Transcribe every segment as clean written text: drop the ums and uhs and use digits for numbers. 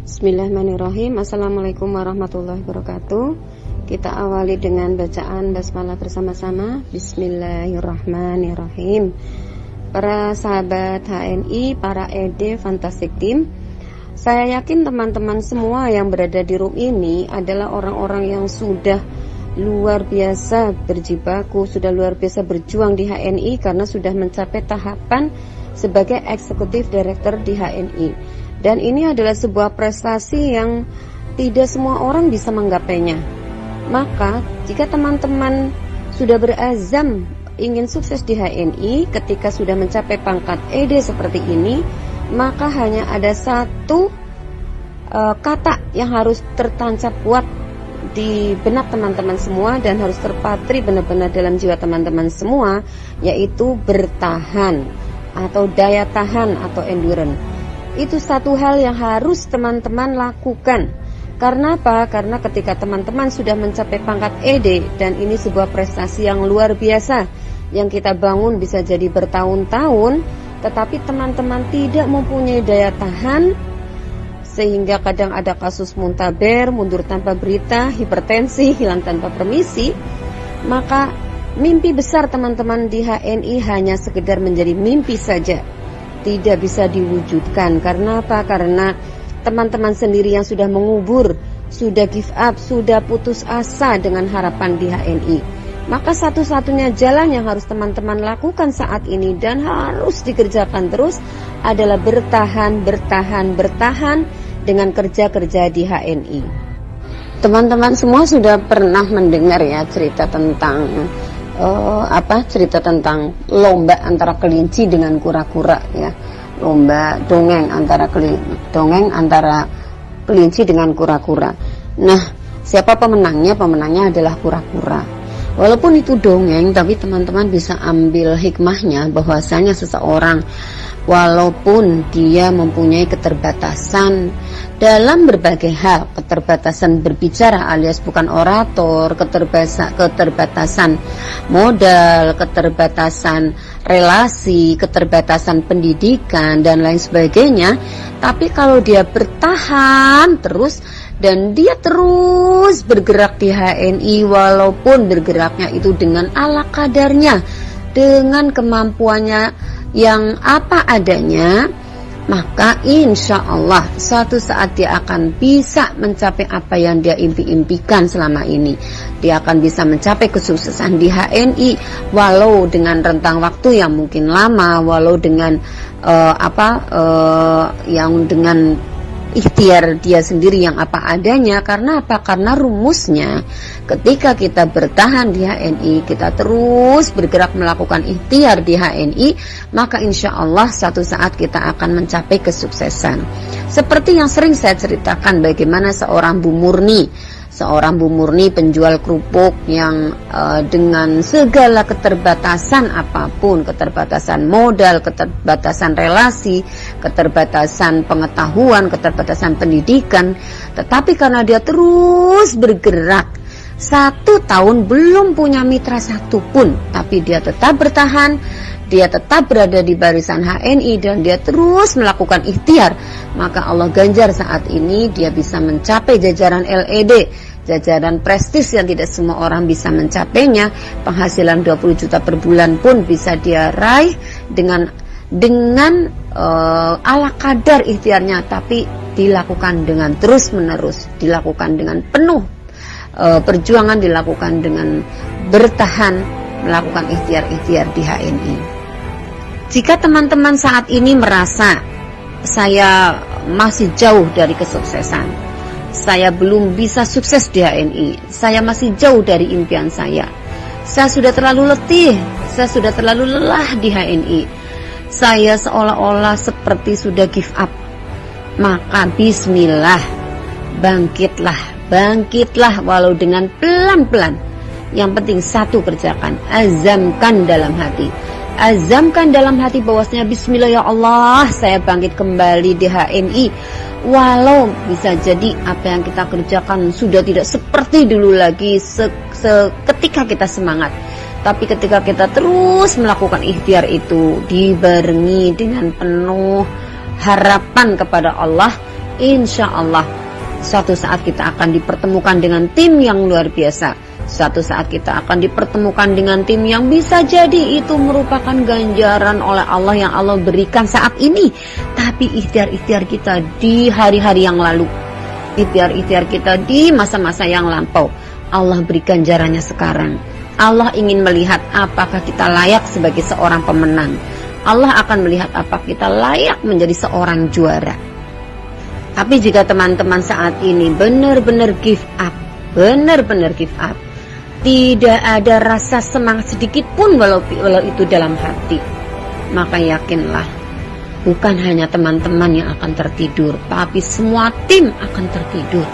Bismillahirrahmanirrahim. Assalamualaikum warahmatullahi wabarakatuh. Kita awali dengan bacaan basmalah bersama-sama. Bismillahirrahmanirrahim. Para sahabat HNI, para ED Fantastic Team, saya yakin teman-teman semua yang berada di room ini adalah orang-orang yang sudah luar biasa berjibaku, sudah luar biasa berjuang di HNI karena sudah mencapai tahapan sebagai Executive Director di HNI. Dan ini adalah sebuah prestasi yang tidak semua orang bisa menggapainya. Maka jika teman-teman sudah berazam ingin sukses di HNI ketika sudah mencapai pangkat ED seperti ini, maka hanya ada satu kata yang harus tertancap kuat di benak teman-teman semua dan harus terpatri benar-benar dalam jiwa teman-teman semua, yaitu bertahan atau daya tahan atau endurance. Itu satu hal yang harus teman-teman lakukan. Karena apa? Karena ketika teman-teman sudah mencapai pangkat ED, dan ini sebuah prestasi yang luar biasa yang kita bangun bisa jadi bertahun-tahun, tetapi teman-teman tidak mempunyai daya tahan, sehingga kadang ada kasus muntaber, mundur tanpa berita, hipertensi, hilang tanpa permisi, maka mimpi besar teman-teman di HNI hanya sekedar menjadi mimpi saja, tidak bisa diwujudkan. Karena apa? Karena teman-teman sendiri yang sudah mengubur, sudah give up, sudah putus asa dengan harapan di HNI. Maka satu-satunya jalan yang harus teman-teman lakukan saat ini dan harus dikerjakan terus adalah bertahan dengan kerja-kerja di HNI. Teman-teman semua sudah pernah mendengar ya cerita tentang cerita tentang lomba antara kelinci dengan kura-kura ya. Lomba dongeng antara kelinci dengan kura-kura. Nah, siapa pemenangnya? Pemenangnya adalah kura-kura. Walaupun itu dongeng, tapi teman-teman bisa ambil hikmahnya bahwasanya seseorang walaupun dia mempunyai keterbatasan dalam berbagai hal, keterbatasan berbicara alias bukan orator, keterbatasan modal, keterbatasan relasi, keterbatasan pendidikan dan lain sebagainya, tapi kalau dia bertahan terus dan dia terus bergerak di HNI, walaupun bergeraknya itu dengan ala kadarnya, dengan kemampuannya yang apa adanya, maka insya Allah suatu saat dia akan bisa mencapai apa yang dia impi-impikan selama ini. Dia akan bisa mencapai kesuksesan di HNI, walau dengan rentang waktu yang mungkin lama, walau dengan yang dengan ikhtiar dia sendiri yang apa adanya. Karena apa? Karena rumusnya ketika kita bertahan di HNI, kita terus bergerak melakukan ikhtiar di HNI, maka insya Allah suatu saat kita akan mencapai kesuksesan. Seperti yang sering saya ceritakan, bagaimana seorang Bu Murni penjual kerupuk yang dengan segala keterbatasan apapun, keterbatasan modal, keterbatasan relasi, keterbatasan pengetahuan, keterbatasan pendidikan, tetapi karena dia terus bergerak, 1 tahun belum punya mitra satu pun, tapi dia tetap bertahan, dia tetap berada di barisan HNI dan dia terus melakukan ikhtiar, maka Allah ganjar saat ini dia bisa mencapai jajaran LED, jajaran prestis yang tidak semua orang bisa mencapainya. Penghasilan 20 juta per bulan pun bisa dia raih dengan ala kadar ikhtiarnya, tapi dilakukan dengan terus menerus, dilakukan dengan penuh perjuangan, dilakukan dengan bertahan melakukan ikhtiar-ikhtiar di HNI. Jika teman-teman saat ini merasa saya masih jauh dari kesuksesan, saya belum bisa sukses di HNI, saya masih jauh dari impian saya sudah terlalu letih, saya sudah terlalu lelah di HNI, saya seolah-olah seperti sudah give up, maka bismillah, bangkitlah walau dengan pelan-pelan. Yang penting satu kerjakan, azamkan dalam hati bahwasanya bismillah ya Allah, saya bangkit kembali di HNI. Walau bisa jadi apa yang kita kerjakan sudah tidak seperti dulu lagi ketika kita semangat, tapi ketika kita terus melakukan ikhtiar itu dibarengi dengan penuh harapan kepada Allah, insya Allah suatu saat kita akan dipertemukan dengan tim yang luar biasa. Suatu saat kita akan dipertemukan dengan tim yang bisa jadi itu merupakan ganjaran oleh Allah yang Allah berikan saat ini. Tapi ikhtiar-ikhtiar kita di hari-hari yang lalu, ikhtiar-ikhtiar kita di masa-masa yang lampau, Allah berikan ganjarannya sekarang. Allah ingin melihat apakah kita layak sebagai seorang pemenang. Allah akan melihat apakah kita layak menjadi seorang juara. Tapi jika teman-teman saat ini benar-benar give up, tidak ada rasa semangat sedikit pun walau itu dalam hati, maka yakinlah bukan hanya teman-teman yang akan tertidur, tapi semua tim akan tertidur.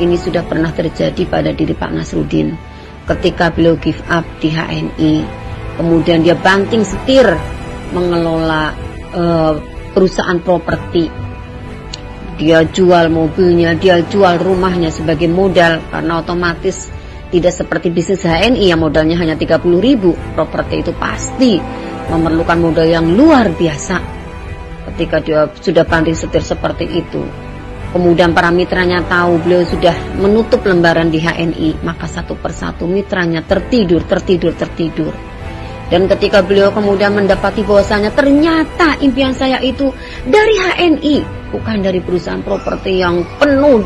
Ini sudah pernah terjadi pada diri Pak Nasruddin ketika beliau give up di HNI. Kemudian dia banting setir mengelola perusahaan properti. Dia jual mobilnya, dia jual rumahnya sebagai modal, karena otomatis tidak seperti bisnis HNI yang modalnya hanya 30.000. Properti itu pasti memerlukan modal yang luar biasa. Ketika dia sudah banting setir seperti itu, kemudian para mitranya tahu beliau sudah menutup lembaran di HNI, maka satu persatu mitranya tertidur. Dan ketika beliau kemudian mendapati bahwasanya ternyata impian saya itu dari HNI, bukan dari perusahaan properti yang penuh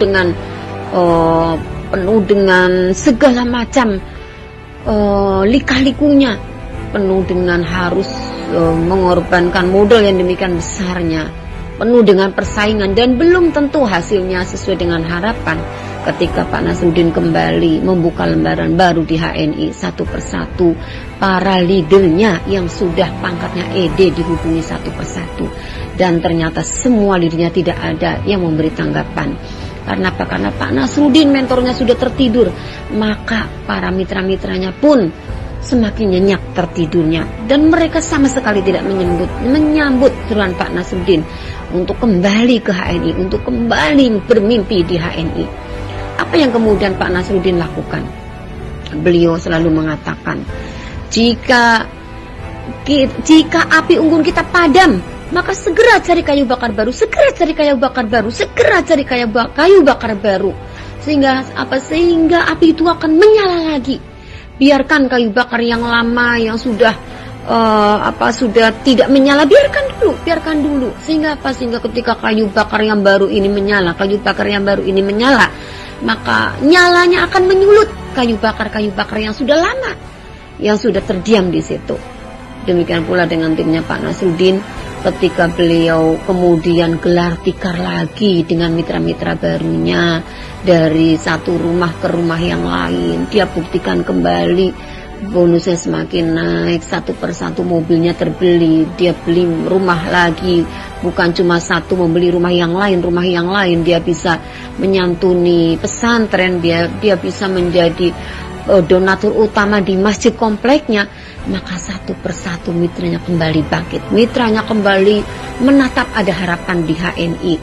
dengan segala macam lika-likunya, penuh dengan harus mengorbankan modal yang demikian besarnya, penuh dengan persaingan dan belum tentu hasilnya sesuai dengan harapan. Ketika Pak Nasruddin kembali membuka lembaran baru di HNI, satu persatu para leadernya yang sudah pangkatnya ED dihubungi satu persatu, dan ternyata semua leadernya tidak ada yang memberi tanggapan. Karena apa? Karena Pak Nasruddin mentornya sudah tertidur, maka para mitra-mitranya pun semakin nyenyak tertidurnya, dan mereka sama sekali tidak menyambut seruan Pak Nasruddin untuk kembali ke HNI, untuk kembali bermimpi di HNI. Apa yang kemudian Pak Nasruddin lakukan? Beliau selalu mengatakan, jika api unggun kita padam, maka segera cari kayu bakar baru, sehingga api itu akan menyala lagi. Biarkan kayu bakar yang lama yang sudah tidak menyala, biarkan dulu sehingga ketika kayu bakar yang baru ini menyala, maka nyalanya akan menyulut kayu bakar yang sudah lama, yang sudah terdiam di situ. Demikian pula dengan timnya Pak Nasruddin, ketika beliau kemudian gelar tikar lagi dengan mitra-mitra barunya dari satu rumah ke rumah yang lain, dia buktikan kembali bonusnya semakin naik, satu persatu mobilnya terbeli, dia beli rumah lagi, bukan cuma satu, membeli rumah yang lain, dia bisa menyantuni pesantren, dia bisa menjadi donatur utama di masjid kompleknya. Maka satu persatu mitranya kembali bangkit, mitranya kembali menatap ada harapan di HNI.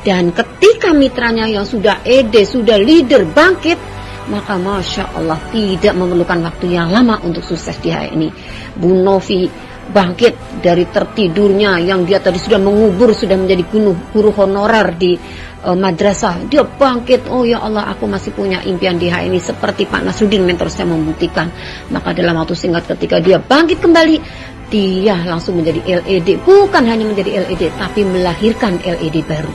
Dan ketika mitranya yang sudah ED, sudah leader bangkit, maka Masya Allah tidak memerlukan waktu yang lama untuk sukses di HNI. Bu Novi bangkit dari tertidurnya yang dia tadi sudah mengubur, sudah menjadi guru honorer di madrasah. Dia bangkit, oh ya Allah, aku masih punya impian di HNI seperti Pak Nasruddin mentor saya membuktikan. Maka dalam waktu singkat ketika dia bangkit kembali, dia langsung menjadi LED. Bukan hanya menjadi LED, tapi melahirkan LED baru.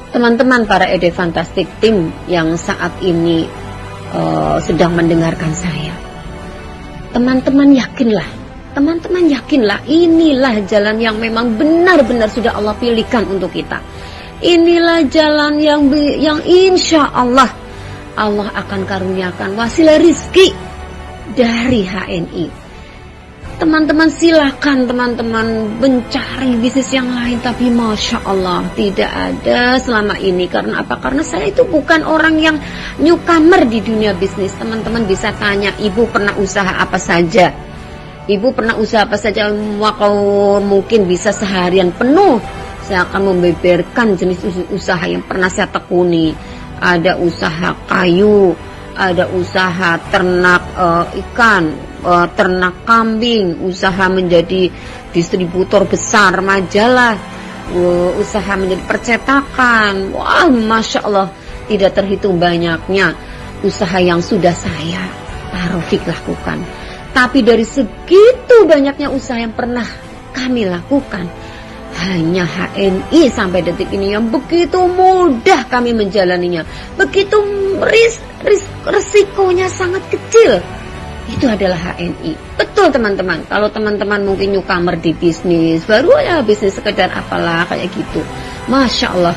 Teman-teman para ED Fantastic Team yang saat ini sedang mendengarkan saya, teman-teman yakinlah inilah jalan yang memang benar-benar sudah Allah pilihkan untuk kita. Inilah jalan yang insya Allah akan karuniakan wasilah rizki dari HNI. Teman-teman silakan teman-teman mencari bisnis yang lain, tapi Masya Allah tidak ada selama ini. Karena apa? Karena saya itu bukan orang yang newcomer di dunia bisnis. Teman-teman bisa tanya, ibu pernah usaha apa saja? Kalau mungkin bisa seharian penuh saya akan membeberkan jenis usaha yang pernah saya tekuni. Ada usaha kayu, ada usaha ternak ikan, ternak kambing, usaha menjadi distributor besar majalah, usaha menjadi percetakan. Wah, Masya Allah, tidak terhitung banyaknya usaha yang sudah saya, Pak Rafiq, lakukan. Tapi dari segitu banyaknya usaha yang pernah kami lakukan, hanya HNI sampai detik ini yang begitu mudah kami menjalaninya, begitu resikonya sangat kecil, itu adalah HNI. Betul teman-teman, kalau teman-teman mungkin newcomer di bisnis, baru ya bisnis sekedar apalah kayak gitu, Masya Allah,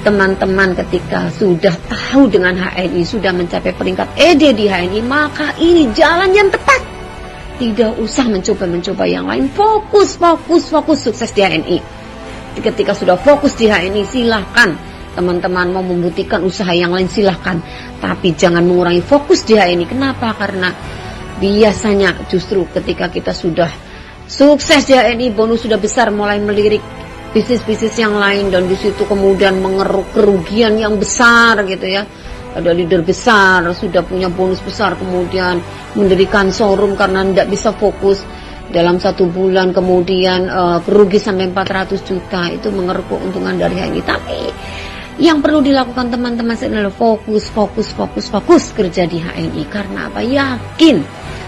teman-teman ketika sudah tahu dengan HNI, sudah mencapai peringkat ED di HNI, maka ini jalan yang tepat. Tidak usah mencoba-mencoba yang lain. Fokus sukses di HNI. Ketika sudah fokus di HNI, silahkan teman-teman mau membuktikan usaha yang lain, silahkan. Tapi jangan mengurangi fokus di HNI. Kenapa? Karena biasanya justru ketika kita sudah sukses di HNI, bonus sudah besar, mulai melirik bisnis-bisnis yang lain, dan di situ kemudian mengeruk kerugian yang besar gitu ya. Ada leader besar, sudah punya bonus besar, kemudian mendirikan showroom karena tidak bisa fokus dalam 1 bulan, kemudian rugi sampai 400 juta, itu mengeruk keuntungan dari HNI. Tapi yang perlu dilakukan teman-teman adalah fokus kerja di HNI. Karena apa? Yakin,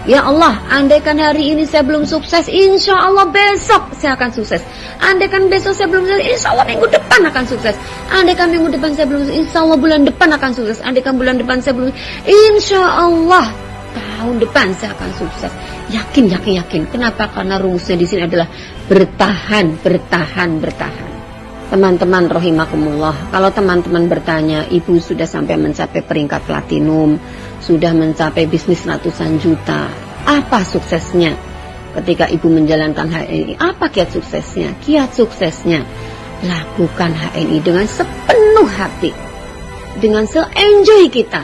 ya Allah, andaikan hari ini saya belum sukses, insya Allah besok saya akan sukses. Andaikan besok saya belum sukses, insya Allah minggu depan akan sukses. Andaikan minggu depan saya belum sukses, insya Allah bulan depan akan sukses. Andaikan bulan depan saya belum sukses, insya Allah tahun depan saya akan sukses. Yakin. Kenapa? Karena rumusnya di sini adalah bertahan. Teman-teman rahimakumullah, kalau teman-teman bertanya, ibu sudah sampai mencapai peringkat platinum, sudah mencapai bisnis ratusan juta, apa suksesnya? Ketika ibu menjalankan HNI, apa kiat suksesnya? Kiat suksesnya, lakukan HNI dengan sepenuh hati, dengan se-enjoy kita.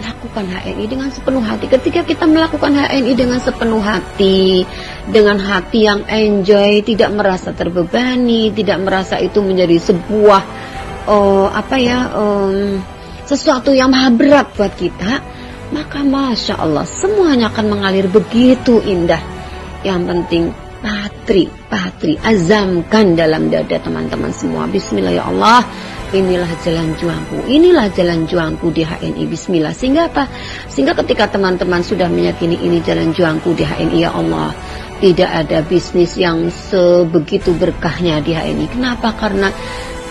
Lakukan HNI dengan sepenuh hati. Ketika kita melakukan HNI dengan sepenuh hati, dengan hati yang enjoy, tidak merasa terbebani, tidak merasa itu menjadi sebuah sesuatu yang maha berat buat kita, maka Masya Allah, semuanya akan mengalir begitu indah. Yang penting patri, azamkan dalam dada teman-teman semua. Bismillah ya Allah, inilah jalan juangku di HNI. Bismillah. Sehingga apa? Sehingga ketika teman-teman sudah meyakini ini jalan juangku di HNI, ya Allah, tidak ada bisnis yang sebegitu berkahnya di HNI. Kenapa? Karena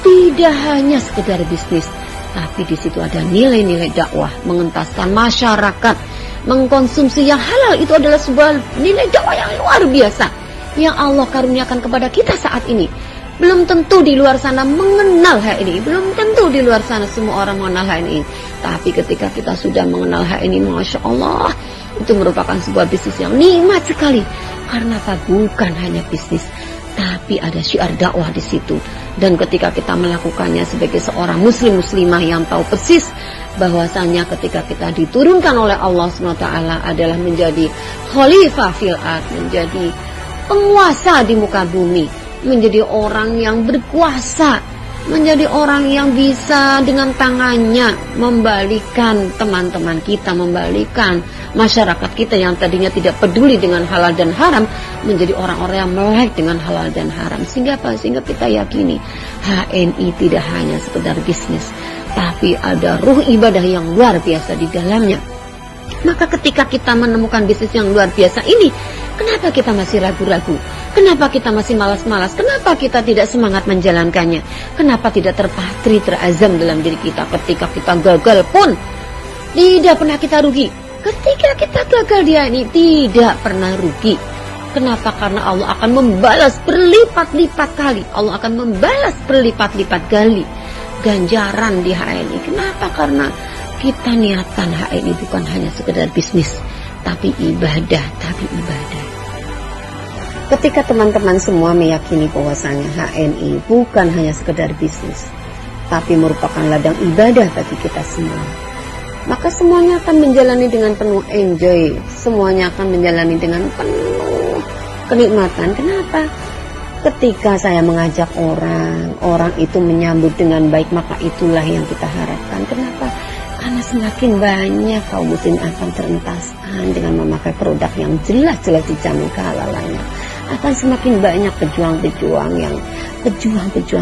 tidak hanya sekedar bisnis, tapi di situ ada nilai-nilai dakwah, mengentaskan masyarakat mengkonsumsi yang halal. Itu adalah sebuah nilai dakwah yang luar biasa yang Allah karuniakan kepada kita saat ini. Belum tentu di luar sana mengenal HNI, belum tentu di luar sana semua orang mengenal HNI. Tapi ketika kita sudah mengenal HNI, Masya Allah, itu merupakan sebuah bisnis yang nikmat sekali. Karena apa? Bukan hanya bisnis, tapi ada syiar dakwah di situ. Dan ketika kita melakukannya sebagai seorang muslimah yang tahu persis bahwasanya ketika kita diturunkan oleh Allah SWT adalah menjadi khalifah fil ard, menjadi penguasa di muka bumi, menjadi orang yang berkuasa, menjadi orang yang bisa dengan tangannya membalikan teman-teman kita, membalikan masyarakat kita yang tadinya tidak peduli dengan halal dan haram, menjadi orang-orang yang melek dengan halal dan haram. Sehingga apa? Sehingga kita yakini HNI tidak hanya sekedar bisnis, tapi ada ruh ibadah yang luar biasa di dalamnya. Maka ketika kita menemukan bisnis yang luar biasa ini, kenapa kita masih ragu-ragu? Kenapa kita masih malas-malas? Kenapa kita tidak semangat menjalankannya? Kenapa tidak terpatri, terazam dalam diri kita? Ketika kita gagal pun tidak pernah kita rugi. Ketika kita gagal dia ini tidak pernah rugi. Kenapa? Karena Allah akan membalas berlipat-lipat kali. Allah akan membalas berlipat-lipat kali ganjaran di HNI. Kenapa? Karena kita niatkan HNI bukan hanya sekedar bisnis, tapi ibadah. Ketika teman-teman semua meyakini bahwasanya HNI bukan hanya sekedar bisnis, tapi merupakan ladang ibadah bagi kita semua, maka semuanya akan menjalani dengan penuh enjoy, semuanya akan menjalani dengan penuh kenikmatan. Kenapa? Ketika saya mengajak orang itu menyambut dengan baik, maka itulah yang kita harapkan. Kenapa? Karena semakin banyak kaum muslim akan terentaskan dengan memakai produk yang jelas-jelas dijamin kehalalannya. akan semakin banyak pejuang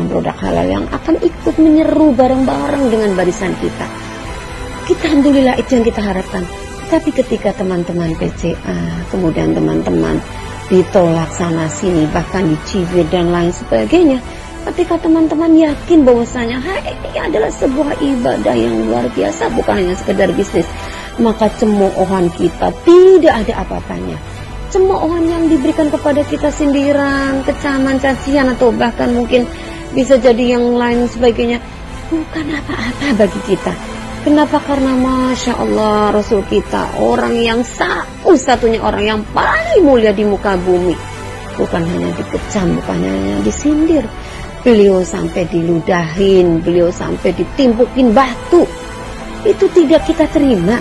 produk halal yang akan ikut menyeru bareng-bareng dengan barisan kita. Alhamdulillah itu yang kita harapkan. Tapi ketika teman-teman PCA, kemudian teman-teman ditolak sana sini, bahkan dicibir dan lain sebagainya, ketika teman-teman yakin bahwasanya ini adalah sebuah ibadah yang luar biasa, bukan hanya sekedar bisnis, maka cemoohan kita tidak ada apa-apanya. Cemoohan yang diberikan kepada kita sindiran, kecaman, cacian, atau bahkan mungkin bisa jadi yang lain sebagainya, bukan apa-apa bagi kita. Kenapa? Karena Masya Allah Rasul kita orang yang satu-satunya orang yang paling mulia di muka bumi. Bukan hanya dikecam, bukan hanya disindir, beliau sampai diludahin, beliau sampai ditimpukin batu. Itu tidak kita terima.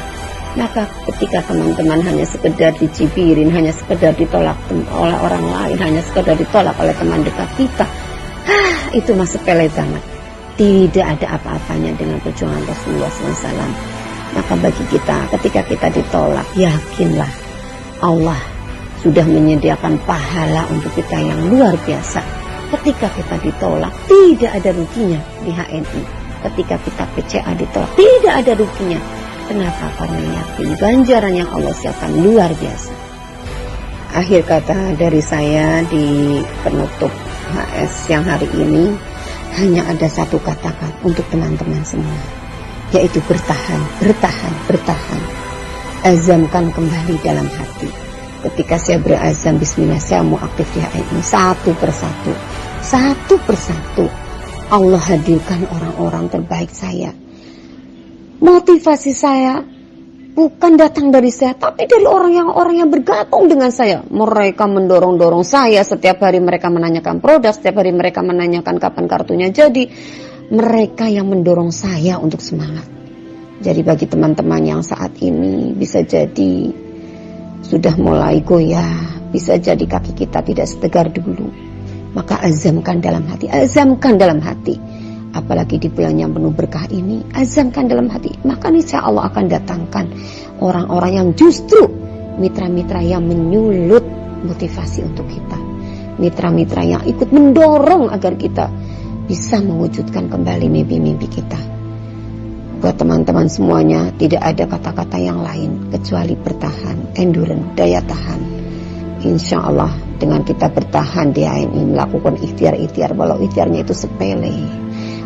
Maka ketika teman-teman hanya sekedar dicibirin, hanya sekedar ditolak oleh orang lain, hanya sekedar ditolak oleh teman dekat kita, itu masih sepele banget. Tidak ada apa-apanya dengan perjuangan Rasulullah SAW. Maka bagi kita, ketika kita ditolak, yakinlah Allah sudah menyediakan pahala untuk kita yang luar biasa. Ketika kita ditolak, tidak ada ruginya di HNI. Ketika kita PCA ditolak, tidak ada ruginya. Kenapa? Karena yakin ganjaran yang Allah siapkan luar biasa. Akhir kata dari saya di penutup HS yang hari ini, hanya ada satu kata-kata untuk teman-teman semua, yaitu bertahan, bertahan, bertahan. Azamkan kembali dalam hati. Ketika saya berazam, bismillah, saya mau aktif di HNI, satu persatu Allah hadirkan orang-orang terbaik saya. Motivasi saya bukan datang dari saya, tapi dari orang yang bergabung dengan saya. Mereka mendorong-dorong saya, setiap hari mereka menanyakan produk, setiap hari mereka menanyakan kapan kartunya jadi. Mereka yang mendorong saya untuk semangat. Jadi bagi teman-teman yang saat ini bisa jadi sudah mulai goyah, bisa jadi kaki kita tidak setegar dulu, maka azamkan dalam hati, azamkan dalam hati. Apalagi di bulan yang penuh berkah ini, azamkan dalam hati, maka insya Allah akan datangkan orang-orang yang justru mitra-mitra yang menyulut motivasi untuk kita, mitra-mitra yang ikut mendorong agar kita bisa mewujudkan kembali mimpi-mimpi kita. Buat teman-teman semuanya, tidak ada kata-kata yang lain kecuali bertahan, endurance, daya tahan. Insya Allah dengan kita bertahan di HNI, melakukan ikhtiar-ikhtiar, walau ikhtiarnya itu sepele,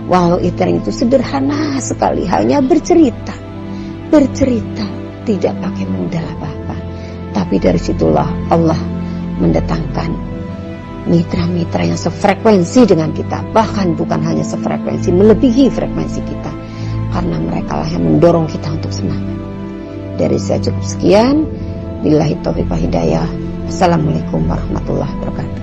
walau ikhtiar itu sederhana sekali, hanya bercerita, tidak pakai modal apa-apa. Tapi dari situlah Allah mendatangkan mitra-mitra yang sefrekuensi dengan kita, bahkan bukan hanya sefrekuensi, melebihi frekuensi kita, karena mereka lah yang mendorong kita untuk semangat. Dari saya cukup sekian. Billahi taufiq wal hidayah. Assalamualaikum warahmatullahi wabarakatuh.